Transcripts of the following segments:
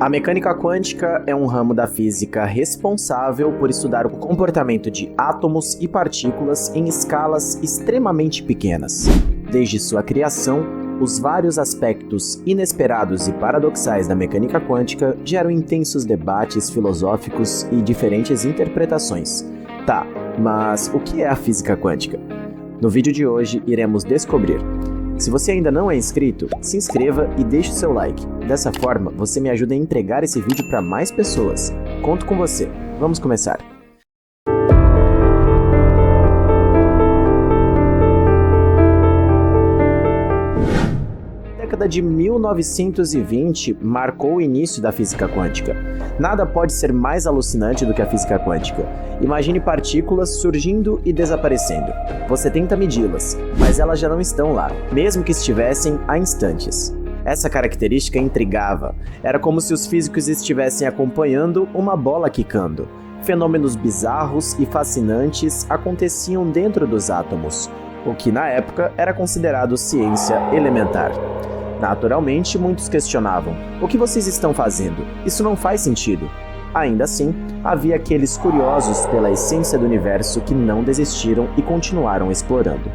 A mecânica quântica é um ramo da física responsável por estudar o comportamento de átomos e partículas em escalas extremamente pequenas. Desde sua criação, os vários aspectos inesperados e paradoxais da mecânica quântica geram intensos debates filosóficos e diferentes interpretações. Tá, mas o que é a física quântica? No vídeo de hoje iremos descobrir. Se você ainda não é inscrito, se inscreva e deixe o seu like. Dessa forma, você me ajuda a entregar esse vídeo para mais pessoas. Conto com você. Vamos começar. A década de 1920 marcou o início da física quântica. Nada pode ser mais alucinante do que a física quântica. Imagine partículas surgindo e desaparecendo. Você tenta medi-las, mas elas já não estão lá, mesmo que estivessem há instantes. Essa característica intrigava. Era como se os físicos estivessem acompanhando uma bola quicando. Fenômenos bizarros e fascinantes aconteciam dentro dos átomos, o que na época era considerado ciência elementar. Naturalmente, muitos questionavam: o que vocês estão fazendo? Isso não faz sentido. Ainda assim, havia aqueles curiosos pela essência do universo que não desistiram e continuaram explorando.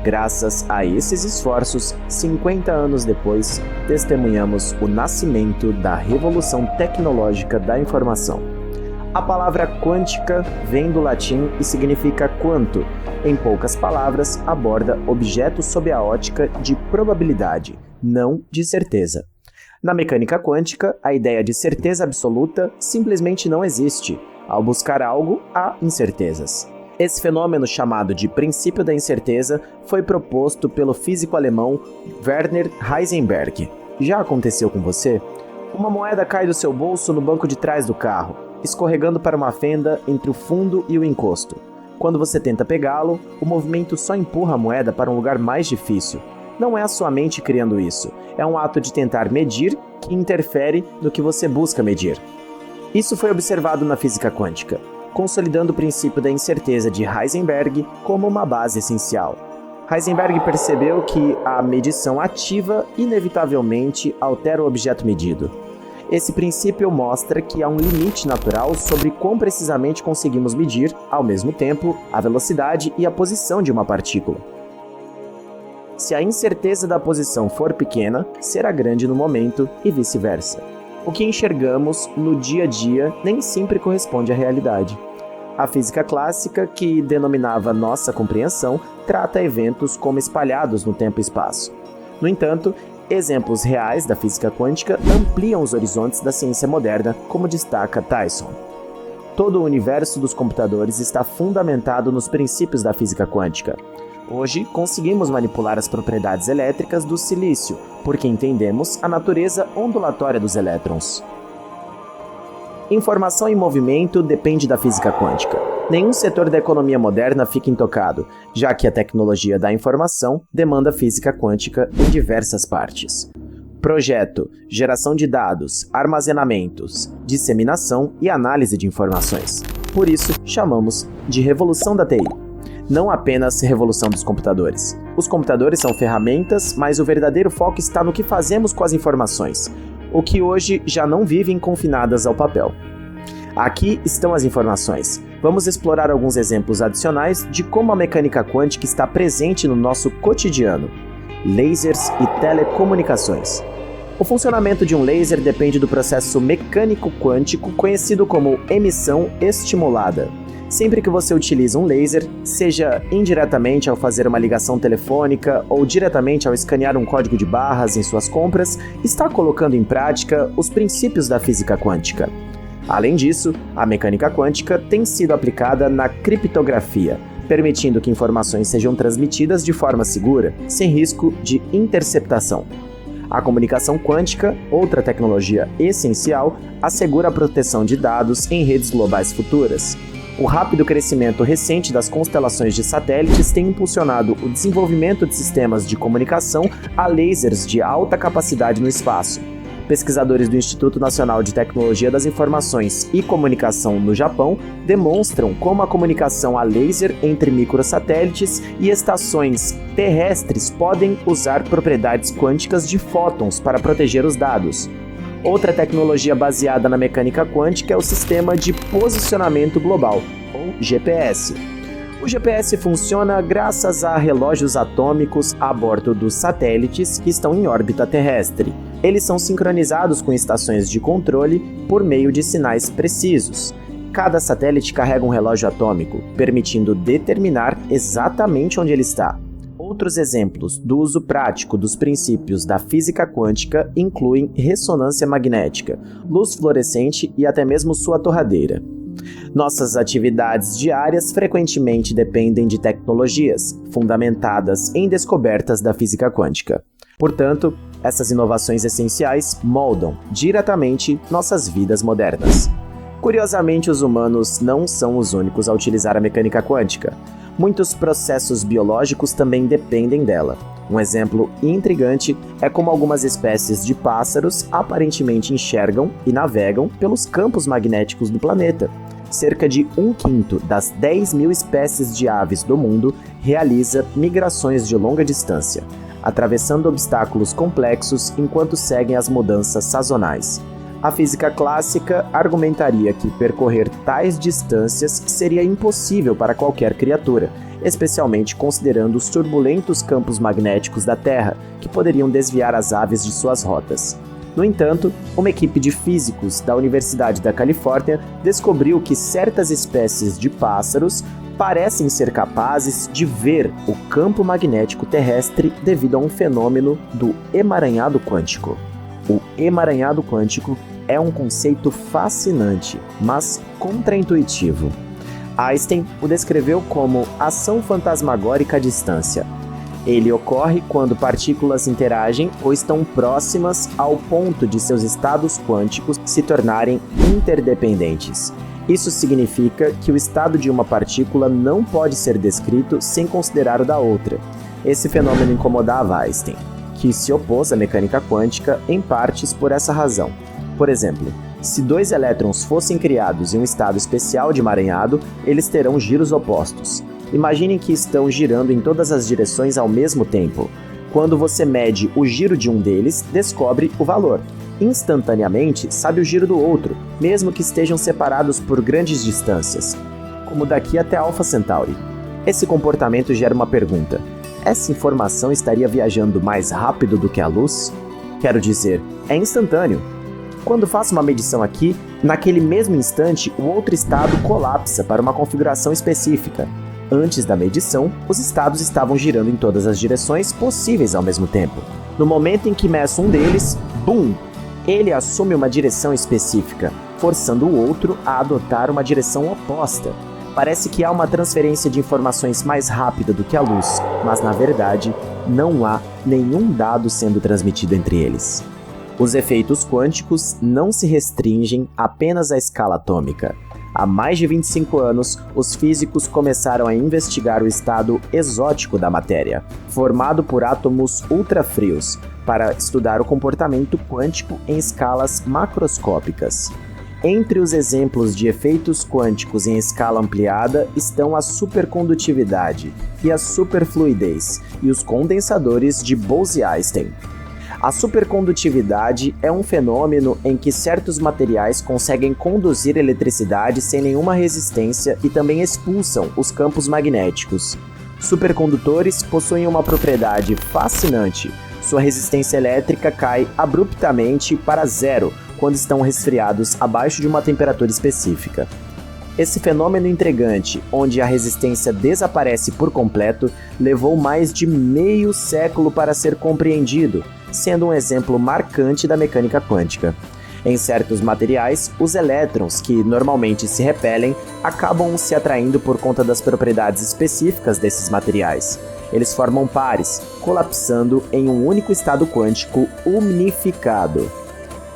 Graças a esses esforços, 50 anos depois, testemunhamos o nascimento da revolução tecnológica da informação. A palavra quântica vem do latim e significa quanto. Em poucas palavras, aborda objetos sob a ótica de probabilidade, não de certeza. Na mecânica quântica, a ideia de certeza absoluta simplesmente não existe. Ao buscar algo, há incertezas. Esse fenômeno, chamado de princípio da incerteza, foi proposto pelo físico alemão Werner Heisenberg. Já aconteceu com você? Uma moeda cai do seu bolso no banco de trás do carro, escorregando para uma fenda entre o fundo e o encosto. Quando você tenta pegá-lo, o movimento só empurra a moeda para um lugar mais difícil. Não é a sua mente criando isso, é um ato de tentar medir que interfere no que você busca medir. Isso foi observado na física quântica, consolidando o princípio da incerteza de Heisenberg como uma base essencial. Heisenberg percebeu que a medição ativa inevitavelmente altera o objeto medido. Esse princípio mostra que há um limite natural sobre quão precisamente conseguimos medir, ao mesmo tempo, a velocidade e a posição de uma partícula. Se a incerteza da posição for pequena, será grande no momento e vice-versa. O que enxergamos no dia a dia nem sempre corresponde à realidade. A física clássica, que denominava nossa compreensão, trata eventos como espalhados no tempo e espaço. No entanto, exemplos reais da física quântica ampliam os horizontes da ciência moderna, como destaca Tyson. Todo o universo dos computadores está fundamentado nos princípios da física quântica. Hoje, conseguimos manipular as propriedades elétricas do silício, porque entendemos a natureza ondulatória dos elétrons. Informação em movimento depende da física quântica. Nenhum setor da economia moderna fica intocado, já que a tecnologia da informação demanda física quântica em diversas partes. Projeto, geração de dados, armazenamentos, disseminação e análise de informações. Por isso, chamamos de revolução da TI. Não apenas revolução dos computadores. Os computadores são ferramentas, mas o verdadeiro foco está no que fazemos com as informações, o que hoje já não vivem confinadas ao papel. Aqui estão as informações. Vamos explorar alguns exemplos adicionais de como a mecânica quântica está presente no nosso cotidiano. Lasers e telecomunicações. O funcionamento de um laser depende do processo mecânico quântico conhecido como emissão estimulada. Sempre que você utiliza um laser, seja indiretamente ao fazer uma ligação telefônica ou diretamente ao escanear um código de barras em suas compras, está colocando em prática os princípios da física quântica. Além disso, a mecânica quântica tem sido aplicada na criptografia, permitindo que informações sejam transmitidas de forma segura, sem risco de interceptação. A comunicação quântica, outra tecnologia essencial, assegura a proteção de dados em redes globais futuras. O rápido crescimento recente das constelações de satélites tem impulsionado o desenvolvimento de sistemas de comunicação a lasers de alta capacidade no espaço. Pesquisadores do Instituto Nacional de Tecnologia das Informações e Comunicação no Japão demonstram como a comunicação a laser entre microsatélites e estações terrestres podem usar propriedades quânticas de fótons para proteger os dados. Outra tecnologia baseada na mecânica quântica é o Sistema de Posicionamento Global, ou GPS. O GPS funciona graças a relógios atômicos a bordo dos satélites que estão em órbita terrestre. Eles são sincronizados com estações de controle por meio de sinais precisos. Cada satélite carrega um relógio atômico, permitindo determinar exatamente onde ele está. Outros exemplos do uso prático dos princípios da física quântica incluem ressonância magnética, luz fluorescente e até mesmo sua torradeira. Nossas atividades diárias frequentemente dependem de tecnologias fundamentadas em descobertas da física quântica. Portanto, essas inovações essenciais moldam diretamente nossas vidas modernas. Curiosamente, os humanos não são os únicos a utilizar a mecânica quântica. Muitos processos biológicos também dependem dela. Um exemplo intrigante é como algumas espécies de pássaros aparentemente enxergam e navegam pelos campos magnéticos do planeta. Cerca de 1/5 das 10.000 espécies de aves do mundo realiza migrações de longa distância, atravessando obstáculos complexos enquanto seguem as mudanças sazonais. A física clássica argumentaria que percorrer tais distâncias seria impossível para qualquer criatura, especialmente considerando os turbulentos campos magnéticos da Terra, que poderiam desviar as aves de suas rotas. No entanto, uma equipe de físicos da Universidade da Califórnia descobriu que certas espécies de pássaros parecem ser capazes de ver o campo magnético terrestre devido a um fenômeno do emaranhado quântico. O emaranhado quântico é um conceito fascinante, mas contraintuitivo. Einstein o descreveu como ação fantasmagórica à distância. Ele ocorre quando partículas interagem ou estão próximas ao ponto de seus estados quânticos se tornarem interdependentes. Isso significa que o estado de uma partícula não pode ser descrito sem considerar o da outra. Esse fenômeno incomodava Einstein, que se opôs à mecânica quântica em partes por essa razão. Por exemplo, se 2 elétrons fossem criados em um estado especial de emaranhado, eles terão giros opostos. Imaginem que estão girando em todas as direções ao mesmo tempo. Quando você mede o giro de um deles, descobre o valor. Instantaneamente, sabe o giro do outro, mesmo que estejam separados por grandes distâncias, como daqui até Alpha Centauri. Esse comportamento gera uma pergunta: essa informação estaria viajando mais rápido do que a luz? Quero dizer, é instantâneo. Quando faço uma medição aqui, naquele mesmo instante, o outro estado colapsa para uma configuração específica. Antes da medição, os estados estavam girando em todas as direções possíveis ao mesmo tempo. No momento em que meço um deles, BUM! Ele assume uma direção específica, forçando o outro a adotar uma direção oposta. Parece que há uma transferência de informações mais rápida do que a luz, mas na verdade, não há nenhum dado sendo transmitido entre eles. Os efeitos quânticos não se restringem apenas à escala atômica. Há mais de 25 anos, os físicos começaram a investigar o estado exótico da matéria, formado por átomos ultrafrios, para estudar o comportamento quântico em escalas macroscópicas. Entre os exemplos de efeitos quânticos em escala ampliada estão a supercondutividade e a superfluidez e os condensadores de Bose-Einstein. A supercondutividade é um fenômeno em que certos materiais conseguem conduzir eletricidade sem nenhuma resistência e também expulsam os campos magnéticos. Supercondutores possuem uma propriedade fascinante. Sua resistência elétrica cai abruptamente para zero quando estão resfriados abaixo de uma temperatura específica. Esse fenômeno intrigante, onde a resistência desaparece por completo, levou mais de meio século para ser compreendido, sendo um exemplo marcante da mecânica quântica. Em certos materiais, os elétrons, que normalmente se repelem, acabam se atraindo por conta das propriedades específicas desses materiais. Eles formam pares, colapsando em um único estado quântico unificado.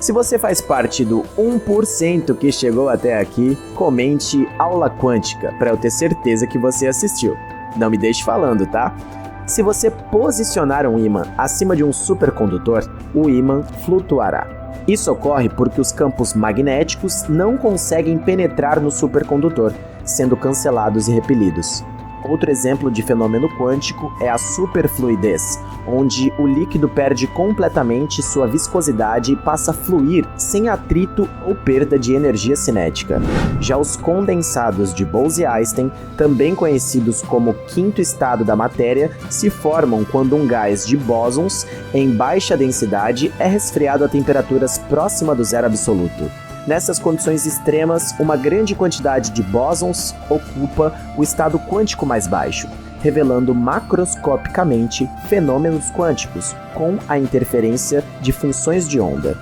Se você faz parte do 1% que chegou até aqui, comente Aula Quântica para eu ter certeza que você assistiu. Não me deixe falando, tá? Se você posicionar um ímã acima de um supercondutor, o ímã flutuará. Isso ocorre porque os campos magnéticos não conseguem penetrar no supercondutor, sendo cancelados e repelidos. Outro exemplo de fenômeno quântico é a superfluidez, onde o líquido perde completamente sua viscosidade e passa a fluir sem atrito ou perda de energia cinética. Já os condensados de Bose-Einstein, também conhecidos como quinto estado da matéria, se formam quando um gás de bósons em baixa densidade é resfriado a temperaturas próximas do zero absoluto. Nessas condições extremas, uma grande quantidade de bósons ocupa o estado quântico mais baixo, revelando macroscopicamente fenômenos quânticos, com a interferência de funções de onda.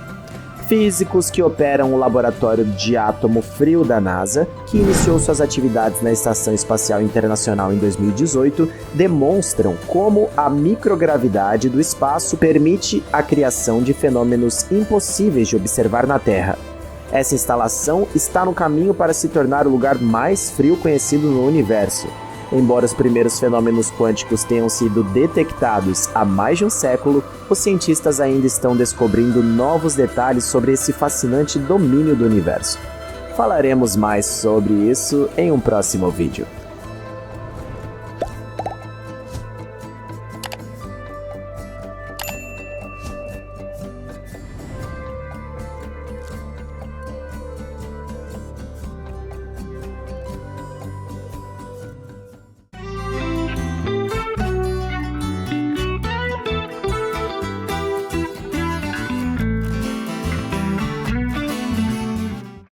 Físicos que operam o laboratório de átomo frio da NASA, que iniciou suas atividades na Estação Espacial Internacional em 2018, demonstram como a microgravidade do espaço permite a criação de fenômenos impossíveis de observar na Terra. Essa instalação está no caminho para se tornar o lugar mais frio conhecido no universo. Embora os primeiros fenômenos quânticos tenham sido detectados há mais de um século, os cientistas ainda estão descobrindo novos detalhes sobre esse fascinante domínio do universo. Falaremos mais sobre isso em um próximo vídeo.